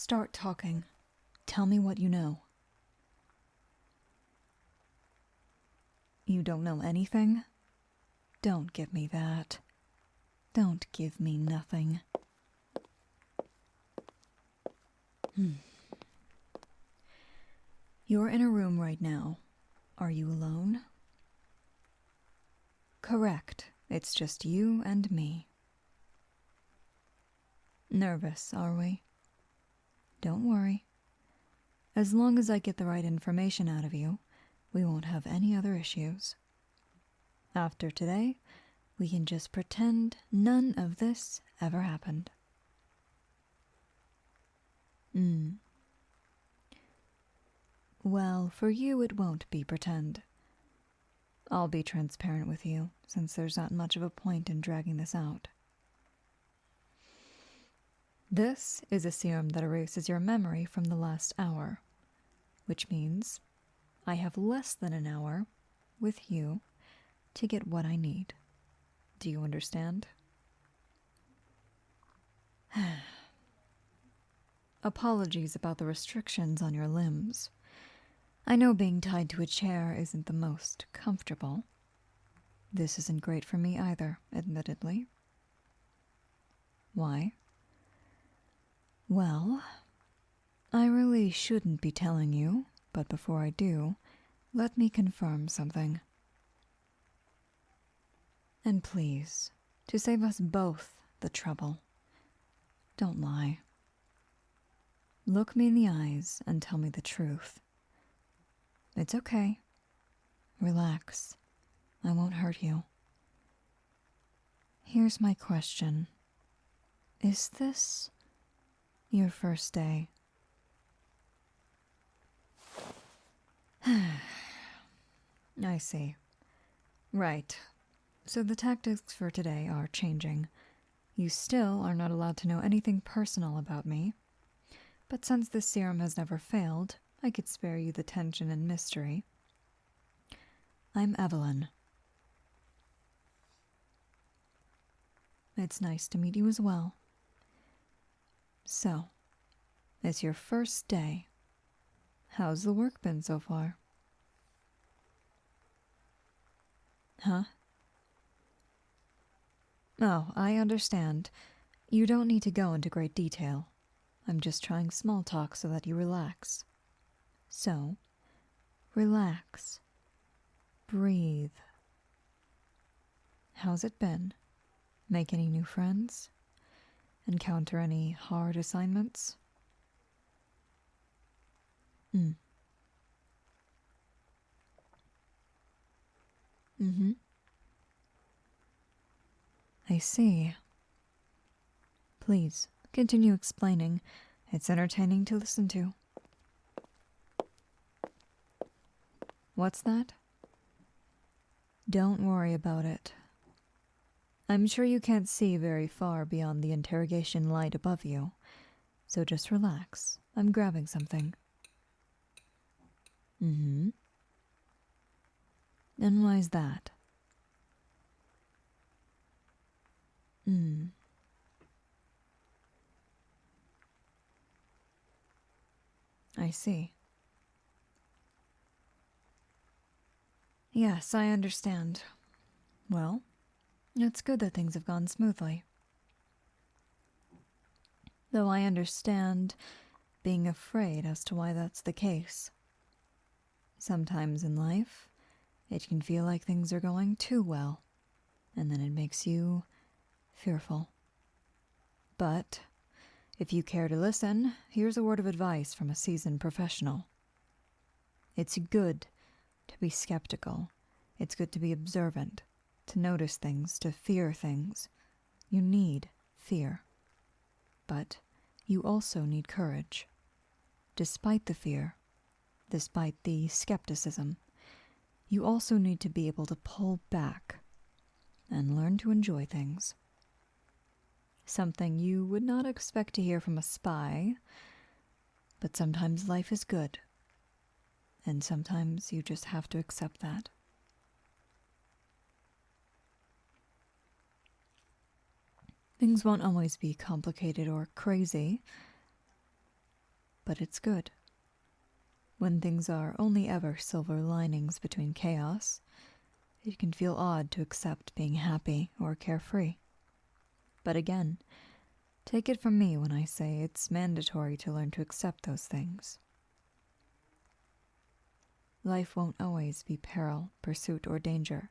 Start talking. Tell me what you know. You don't know anything? Don't give me that. Don't give me nothing. You're in a room right now. Are you alone? Correct. It's just you and me. Nervous, are we? Don't worry. As long as I get the right information out of you, we won't have any other issues. After today, we can just pretend none of this ever happened. Well, for you it won't be pretend. I'll be transparent with you, since there's not much of a point in dragging this out. This is a serum that erases your memory from the last hour, which means I have less than an hour with you to get what I need. Do you understand? Apologies about the restrictions on your limbs. I know being tied to a chair isn't the most comfortable. This isn't great for me either, admittedly. Why? Well, I really shouldn't be telling you, but before I do, let me confirm something. And please, to save us both the trouble, don't lie. Look me in the eyes and tell me the truth. It's okay. Relax. I won't hurt you. Here's my question. Is this your first day? I see. Right. So the tactics for today are changing. You still are not allowed to know anything personal about me. But since this serum has never failed, I could spare you the tension and mystery. I'm Evelyn. It's nice to meet you as well. So, it's your first day. How's the work been so far? Huh? Oh, I understand. You don't need to go into great detail. I'm just trying small talk so that you relax. So, relax. Breathe. How's it been? Make any new friends? Encounter any hard assignments? I see. Please, continue explaining. It's entertaining to listen to. What's that? Don't worry about it. I'm sure you can't see very far beyond the interrogation light above you, so just relax. I'm grabbing something. And why's that? I see. Yes, I understand. Well, it's good that things have gone smoothly. Though I understand being afraid as to why that's the case. Sometimes in life, it can feel like things are going too well, and then it makes you fearful. But if you care to listen, here's a word of advice from a seasoned professional. It's good to be skeptical. It's good to be observant, to notice things, to fear things. You need fear. But you also need courage. Despite the fear, despite the skepticism, you also need to be able to pull back and learn to enjoy things. Something you would not expect to hear from a spy, but sometimes life is good, and sometimes you just have to accept that. Things won't always be complicated or crazy. but it's good. When things are only ever silver linings between chaos, it can feel odd to accept being happy or carefree. But again, take it from me when I say it's mandatory to learn to accept those things. Life won't always be peril, pursuit, or danger.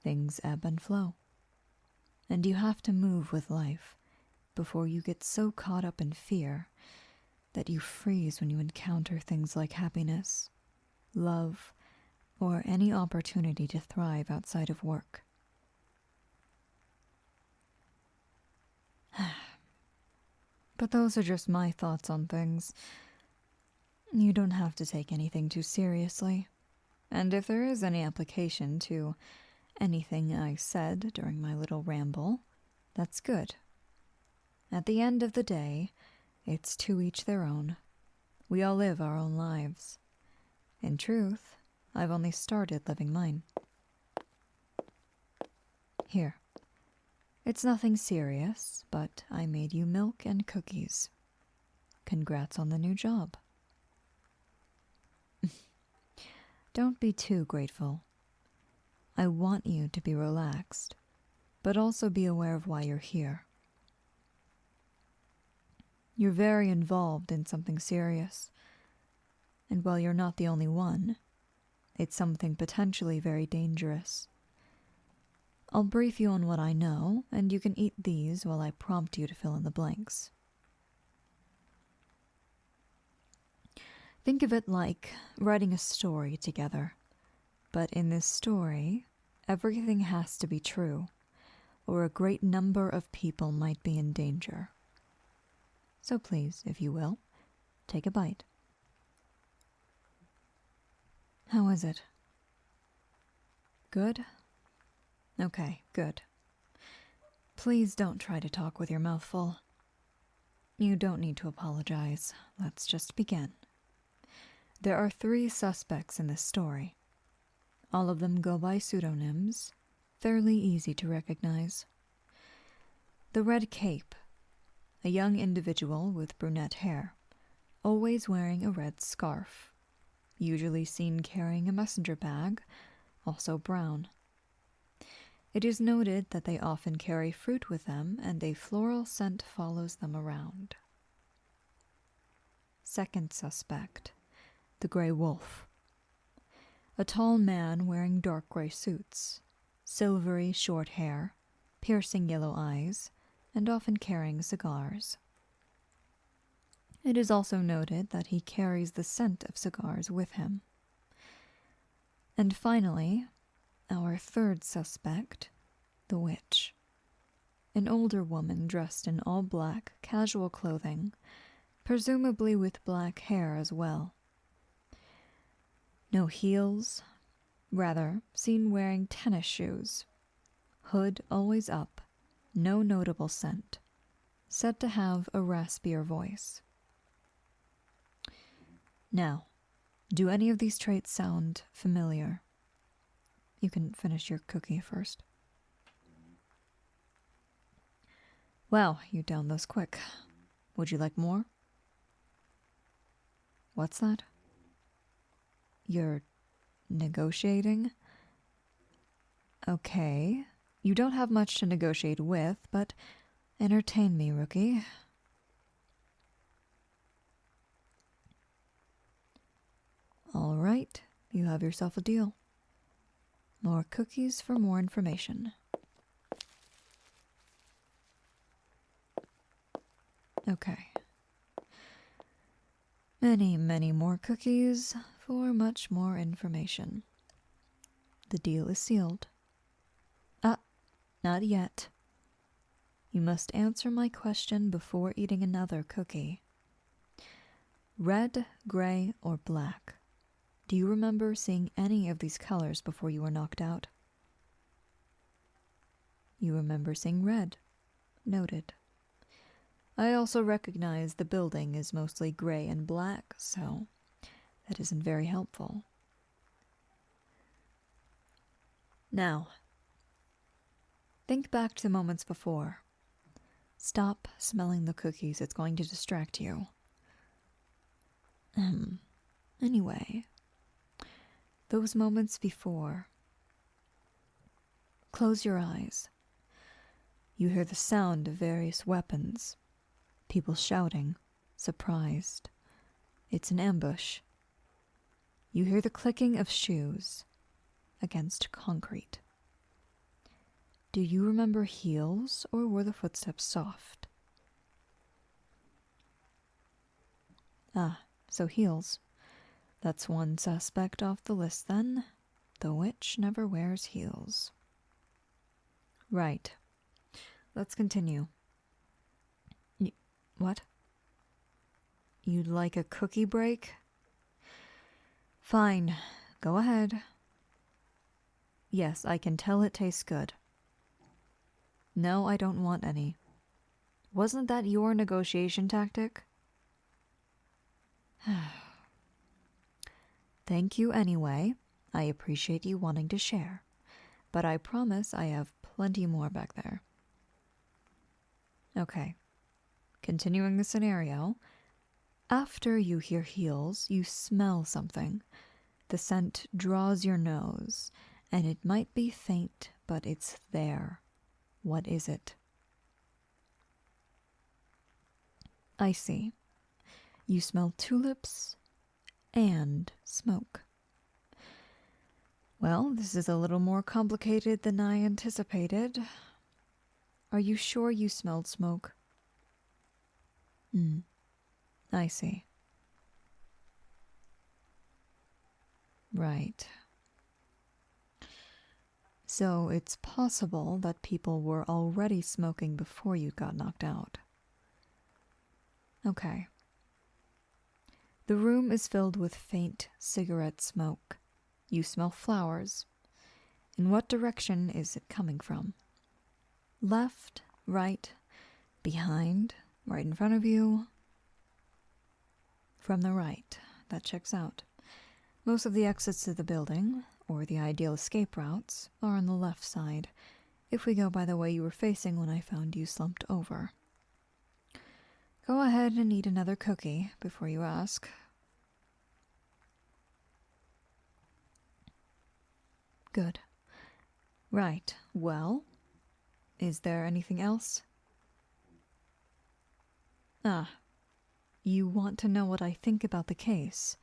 Things ebb and flow. And you have to move with life before you get so caught up in fear that you freeze when you encounter things like happiness, love, or any opportunity to thrive outside of work. But those are just my thoughts on things. You don't have to take anything too seriously. And if there is any application to anything I said during my little ramble, that's good. At the end of the day, it's to each their own. We all live our own lives. In truth, I've only started living mine. Here. It's nothing serious, but I made you milk and cookies. Congrats on the new job. Don't be too grateful. I want you to be relaxed, but also be aware of why you're here. You're very involved in something serious, and while you're not the only one, it's something potentially very dangerous. I'll brief you on what I know, and you can eat these while I prompt you to fill in the blanks. Think of it like writing a story together, but in this story, everything has to be true, or a great number of people might be in danger. So please, if you will, take a bite. How is it? Good? Okay, good. Please don't try to talk with your mouth full. You don't need to apologize. Let's just begin. There are 3 suspects in this story. All of them go by pseudonyms, fairly easy to recognize. The Red Cape, a young individual with brunette hair, always wearing a red scarf, usually seen carrying a messenger bag, also brown. It is noted that they often carry fruit with them, and a floral scent follows them around. Second suspect, the Grey Wolf. A tall man wearing dark gray suits, silvery short hair, piercing yellow eyes, and often carrying cigars. It is also noted that he carries the scent of cigars with him. And finally, our third suspect, the Witch. An older woman dressed in all black, casual clothing, presumably with black hair as well. No heels, rather seen wearing tennis shoes. Hood always up, no notable scent. Said to have a raspier voice. Now, do any of these traits sound familiar? You can finish your cookie first. Wow, you downed those quick. Would you like more? What's that? You're negotiating? Okay. You don't have much to negotiate with, but entertain me, rookie. All right, you have yourself a deal. More cookies for more information. Okay. Many, many more cookies for much more information. The deal is sealed. Not yet. You must answer my question before eating another cookie. Red, gray, or black? Do you remember seeing any of these colors before you were knocked out? You remember seeing red. Noted. I also recognize the building is mostly gray and black, so that isn't very helpful. Now, think back to moments before. Stop smelling the cookies, it's going to distract you. Anyway, those moments before. Close your eyes. You hear the sound of various weapons. People shouting, surprised. It's an ambush. You hear the clicking of shoes against concrete. Do you remember heels, or were the footsteps soft? Ah, so heels. That's one suspect off the list then. The witch never wears heels. Right. Let's continue. What? You'd like a cookie break? Fine. Go ahead. Yes, I can tell it tastes good. No, I don't want any. Wasn't that your negotiation tactic? Thank you anyway. I appreciate you wanting to share. But I promise I have plenty more back there. Okay. Continuing the scenario. After you hear heels, you smell something. The scent draws your nose, and it might be faint, but it's there. What is it? I see. You smell tulips and smoke. Well, this is a little more complicated than I anticipated. Are you sure you smelled smoke? I see. Right. So it's possible that people were already smoking before you got knocked out. Okay. The room is filled with faint cigarette smoke. You smell flowers. In what direction is it coming from? Left, right, behind, right in front of you? From the right. That checks out. Most of the exits to the building, or the ideal escape routes, are on the left side, if we go by the way you were facing when I found you slumped over. Go ahead and eat another cookie before you ask. Good. Right. Well, is there anything else? Ah, you want to know what I think about the case.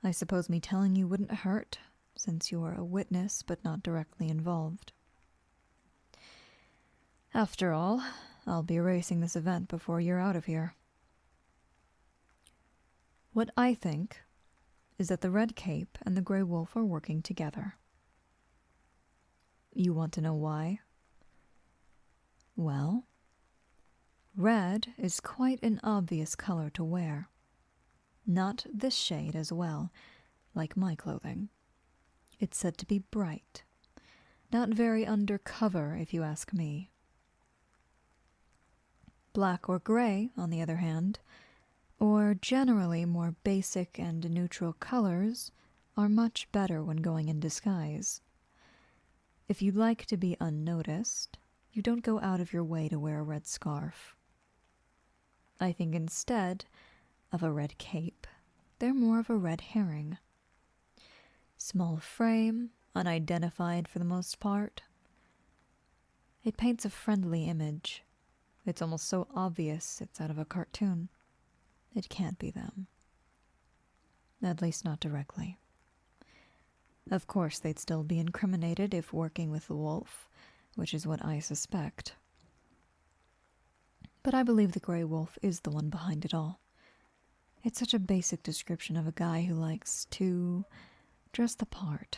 I suppose me telling you wouldn't hurt, since you are a witness but not directly involved. After all, I'll be erasing this event before you're out of here. What I think is that the Red Cape and the Grey Wolf are working together. You want to know why? Well, red is quite an obvious color to wear. Not this shade as well, like my clothing. It's said to be bright. Not very undercover, if you ask me. Black or gray, on the other hand, or generally more basic and neutral colors, are much better when going in disguise. If you'd like to be unnoticed, you don't go out of your way to wear a red scarf. I think instead of a red cape, they're more of a red herring. Small frame, unidentified for the most part. It paints a friendly image. It's almost so obvious it's out of a cartoon. It can't be them. At least not directly. Of course, they'd still be incriminated if working with the wolf, which is what I suspect. But I believe the Grey Wolf is the one behind it all. It's such a basic description of a guy who likes to dress the part.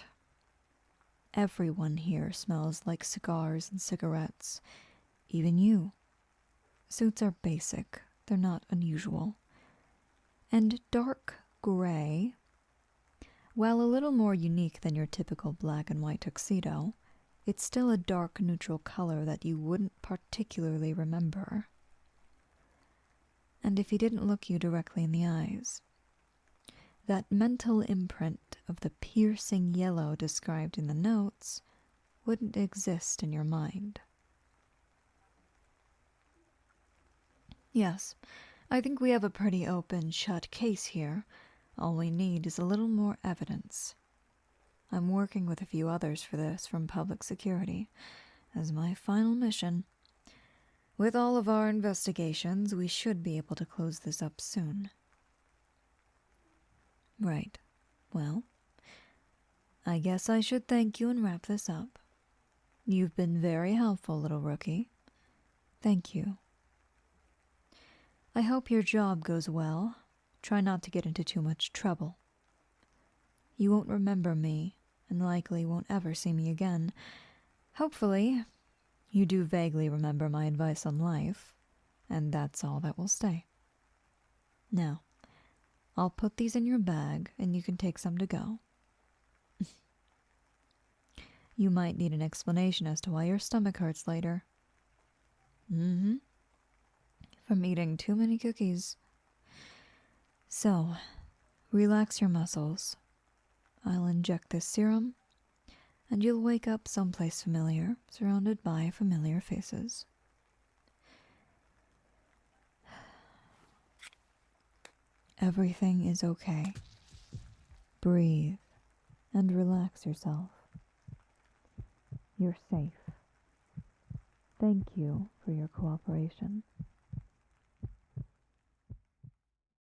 Everyone here smells like cigars and cigarettes. Even you. Suits are basic. They're not unusual. And dark gray, while a little more unique than your typical black and white tuxedo, it's still a dark neutral color that you wouldn't particularly remember. And if he didn't look you directly in the eyes, that mental imprint of the piercing yellow described in the notes wouldn't exist in your mind. Yes, I think we have a pretty open, shut case here. All we need is a little more evidence. I'm working with a few others for this from public security as my final mission. With all of our investigations, we should be able to close this up soon. Right. Well, I guess I should thank you and wrap this up. You've been very helpful, little rookie. Thank you. I hope your job goes well. Try not to get into too much trouble. You won't remember me, and likely won't ever see me again. Hopefully, you do vaguely remember my advice on life, and that's all that will stay. Now, I'll put these in your bag, and you can take some to go. You might need an explanation as to why your stomach hurts later. From eating too many cookies. So, relax your muscles. I'll inject this serum, and you'll wake up someplace familiar, surrounded by familiar faces. Everything is okay. Breathe and relax yourself. You're safe. Thank you for your cooperation.